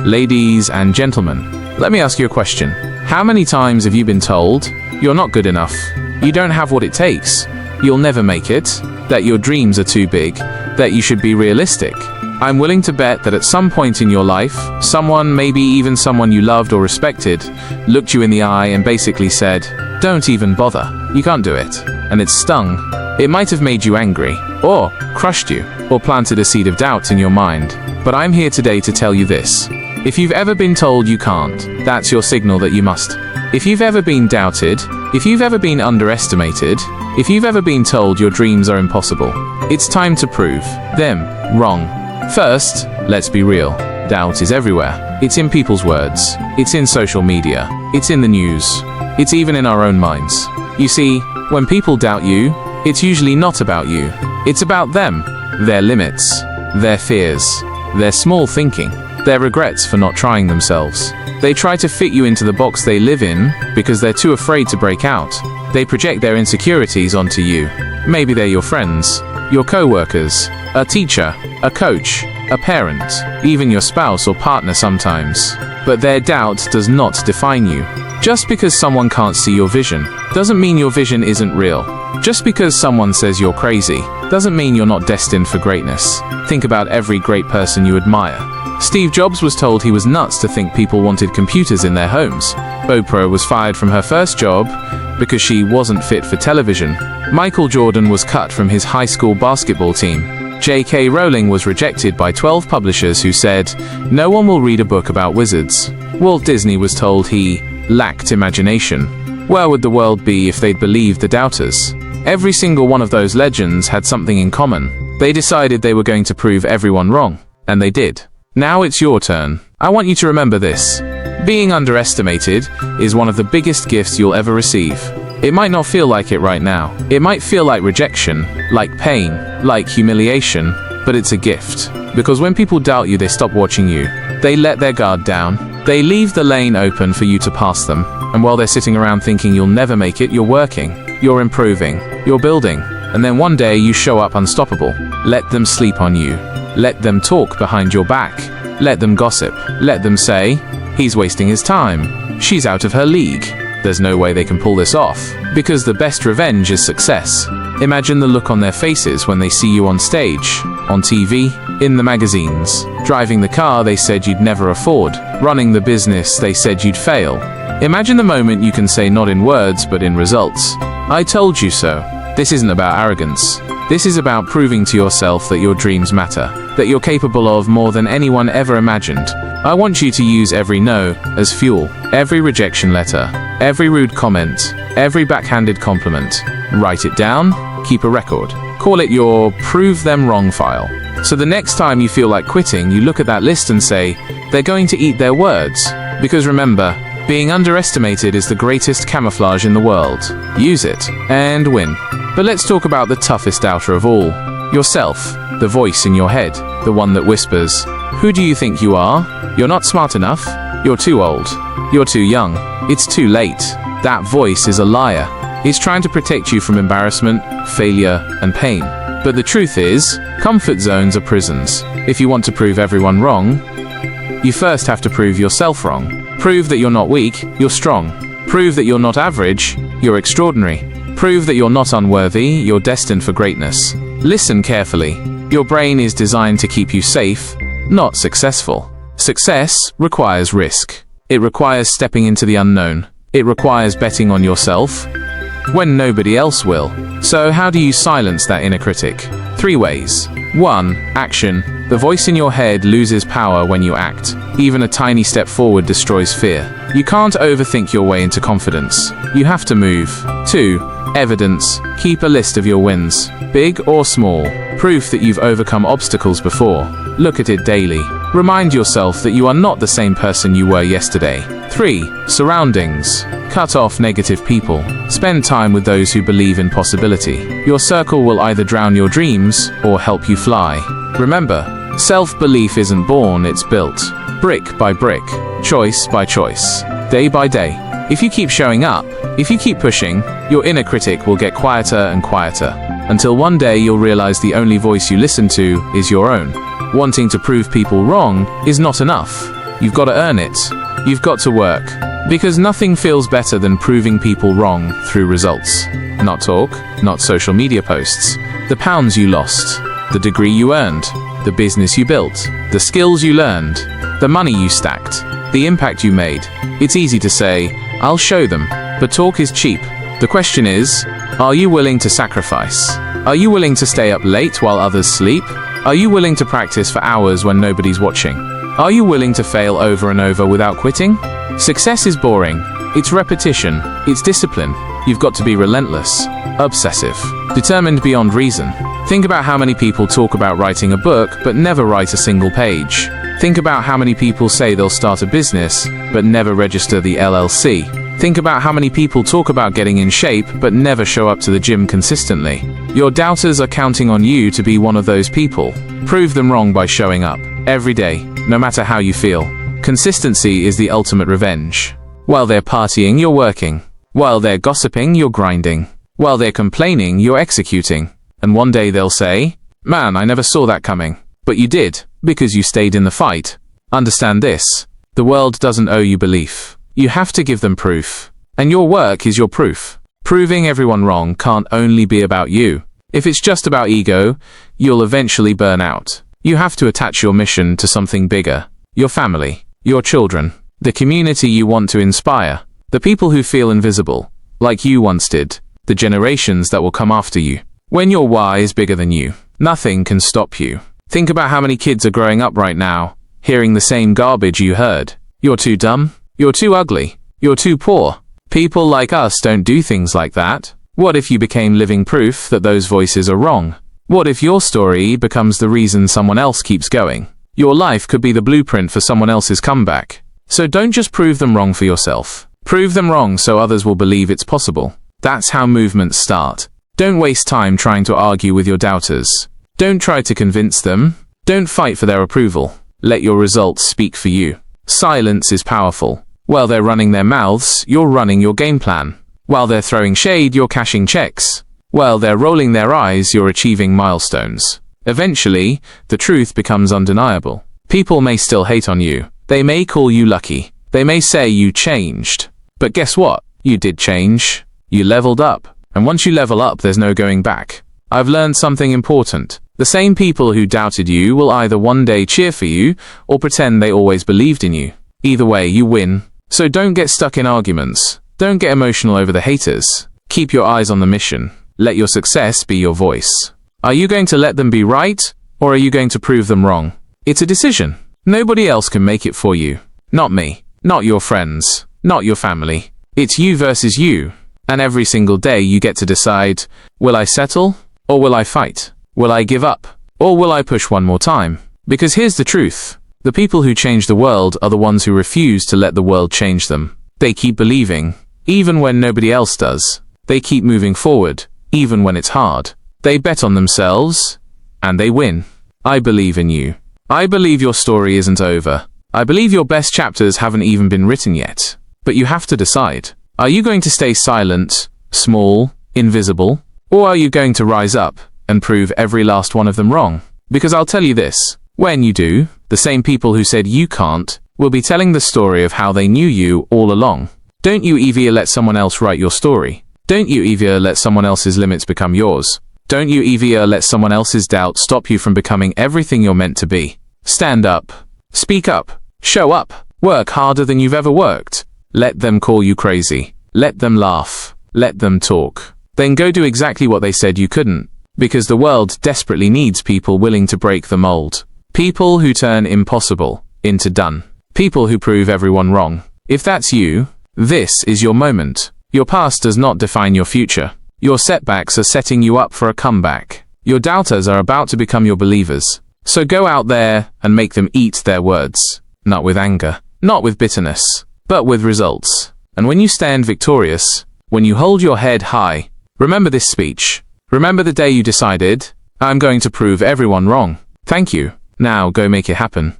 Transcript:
Ladies and gentlemen, let me ask you a question. How many times have you been told you're not good enough, you don't have what it takes, you'll never make it, that your dreams are too big, that you should be realistic? I'm willing to bet that at some point in your life, someone, maybe even someone you loved or respected, looked you in the eye and basically said, "Don't even bother, you can't do it." And it stung. It might have made you angry, or crushed you, or planted a seed of doubt in your mind. But I'm here today to tell you this. If you've ever been told you can't, that's your signal that you must. If you've ever been doubted, if you've ever been underestimated, if you've ever been told your dreams are impossible, it's time to prove them wrong. First, let's be real. Doubt is everywhere. It's in people's words. It's in social media. It's in the news. It's even in our own minds. You see, when people doubt you, it's usually not about you. It's about them, their limits, their fears, their small thinking, their regrets for not trying themselves. They try to fit you into the box they live in because they're too afraid to break out. They project their insecurities onto you. Maybe they're your friends, your co-workers, a teacher, a coach, a parent, even your spouse or partner sometimes. But their doubt does not define you. Just because someone can't see your vision, doesn't mean your vision isn't real. Just because someone says you're crazy, doesn't mean you're not destined for greatness. Think about every great person you admire. Steve Jobs was told he was nuts to think people wanted computers in their homes. Oprah was fired from her first job because she wasn't fit for television. Michael Jordan was cut from his high school basketball team. J.K. Rowling was rejected by 12 publishers who said, "No one will read a book about wizards." Walt Disney was told he lacked imagination. Where would the world be if they'd believed the doubters? Every single one of those legends had something in common. They decided they were going to prove everyone wrong, and they did. Now it's your turn. I want you to remember this. Being underestimated is one of the biggest gifts you'll ever receive. It might not feel like it right now. It might feel like rejection, like pain, like humiliation, but it's a gift. Because when people doubt you, they stop watching you. They let their guard down. They leave the lane open for you to pass them. And while they're sitting around thinking you'll never make it, you're working, you're improving, you're building. And then one day you show up unstoppable. Let them sleep on you. Let them talk behind your back. Let them gossip. Let them say, "He's wasting his time. She's out of her league." There's no way they can pull this off, because the best revenge is success. Imagine the look on their faces when they see you on stage, on TV, in the magazines, driving the car they said you'd never afford, running the business they said you'd fail. Imagine the moment you can say not in words but in results, "I told you so." This isn't about arrogance. This is about proving to yourself that your dreams matter, that you're capable of more than anyone ever imagined. I want you to use every no as fuel, every rejection letter, every rude comment, every backhanded compliment. Write it down, keep a record. Call it your prove them wrong file. So the next time you feel like quitting, you look at that list and say, they're going to eat their words. Because remember, being underestimated is the greatest camouflage in the world. Use it and win. But let's talk about the toughest doubter of all. Yourself, the voice in your head, the one that whispers, "Who do you think you are? You're not smart enough. You're too old. You're too young. It's too late." That voice is a liar. It's trying to protect you from embarrassment, failure, and pain. But the truth is, comfort zones are prisons. If you want to prove everyone wrong, you first have to prove yourself wrong. Prove that you're not weak, you're strong. Prove that you're not average, you're extraordinary. Prove that you're not unworthy, you're destined for greatness. Listen carefully. Your brain is designed to keep you safe, not successful. Success requires risk. It requires stepping into the unknown. It requires betting on yourself when nobody else will. So how do you silence that inner critic? 3 ways. 1. Action. The voice in your head loses power when you act. Even a tiny step forward destroys fear. You can't overthink your way into confidence. You have to move. 2. Evidence. Keep a list of your wins, big or small. Proof that you've overcome obstacles before. Look at it daily. Remind yourself that you are not the same person you were yesterday. 3. Surroundings. Cut off negative people. Spend time with those who believe in possibility. Your circle will either drown your dreams or help you fly. Remember, self-belief isn't born, it's built. Brick by brick, choice by choice, day by day. If you keep showing up, if you keep pushing, your inner critic will get quieter and quieter, until one day you'll realize the only voice you listen to is your own. Wanting to prove people wrong is not enough. You've got to earn it. You've got to work. Because nothing feels better than proving people wrong through results. Not talk, not social media posts. The pounds you lost, the degree you earned, the business you built, the skills you learned, the money you stacked, the impact you made. It's easy to say, I'll show them, but talk is cheap. The question is, are you willing to sacrifice? Are you willing to stay up late while others sleep? Are you willing to practice for hours when nobody's watching? Are you willing to fail over and over without quitting? Success is boring. It's repetition. It's discipline. You've got to be relentless, obsessive, determined beyond reason. Think about how many people talk about writing a book but never write a single page. Think about how many people say they'll start a business but never register the LLC. Think about how many people talk about getting in shape but never show up to the gym consistently. Your doubters are counting on you to be one of those people. Prove them wrong by showing up every day, no matter how you feel. Consistency is the ultimate revenge. While they're partying, you're working. While they're gossiping, you're grinding. While they're complaining, you're executing. And one day they'll say, "Man, I never saw that coming." But you did, because you stayed in the fight. Understand this. The world doesn't owe you belief. You have to give them proof. And your work is your proof. Proving everyone wrong can't only be about you. If it's just about ego, you'll eventually burn out. You have to attach your mission to something bigger. Your family, your children, the community you want to inspire, the people who feel invisible, like you once did, the generations that will come after you. When your why is bigger than you, nothing can stop you. Think about how many kids are growing up right now, hearing the same garbage you heard. You're too dumb. You're too ugly. You're too poor. People like us don't do things like that. What if you became living proof that those voices are wrong? What if your story becomes the reason someone else keeps going? Your life could be the blueprint for someone else's comeback. So don't just prove them wrong for yourself. Prove them wrong so others will believe it's possible. That's how movements start. Don't waste time trying to argue with your doubters. Don't try to convince them. Don't fight for their approval. Let your results speak for you. Silence is powerful. While they're running their mouths, you're running your game plan. While they're throwing shade, you're cashing checks. While they're rolling their eyes, you're achieving milestones. Eventually, the truth becomes undeniable. People may still hate on you. They may call you lucky. They may say you changed. But guess what? You did change. You leveled up. And once you level up, there's no going back. I've learned something important. The same people who doubted you will either one day cheer for you or pretend they always believed in you. Either way, you win. So don't get stuck in arguments. Don't get emotional over the haters. Keep your eyes on the mission. Let your success be your voice. Are you going to let them be right, or are you going to prove them wrong? It's a decision. Nobody else can make it for you. Not me. Not your friends. Not your family. It's you versus you. And every single day you get to decide, will I settle, or will I fight? Will I give up, or will I push one more time? Because here's the truth. The people who change the world are the ones who refuse to let the world change them. They keep believing, even when nobody else does. They keep moving forward, even when it's hard. They bet on themselves, and they win. I believe in you. I believe your story isn't over. I believe your best chapters haven't even been written yet. But you have to decide. Are you going to stay silent, small, invisible? Or are you going to rise up and prove every last one of them wrong? Because I'll tell you this, when you do, the same people who said you can't will be telling the story of how they knew you all along. Don't you ever let someone else write your story. Don't you ever let someone else's limits become yours. Don't you ever let someone else's doubt stop you from becoming everything you're meant to be. Stand up. Speak up. Show up. Work harder than you've ever worked. Let them call you crazy. Let them laugh. Let them talk. Then go do exactly what they said you couldn't. Because the world desperately needs people willing to break the mold. People who turn impossible into done. People who prove everyone wrong. If that's you, this is your moment. Your past does not define your future. Your setbacks are setting you up for a comeback. Your doubters are about to become your believers. So go out there and make them eat their words. Not with anger, not with bitterness, but with results. And when you stand victorious, when you hold your head high, remember this speech. Remember the day you decided, I'm going to prove everyone wrong. Thank you. Now go make it happen.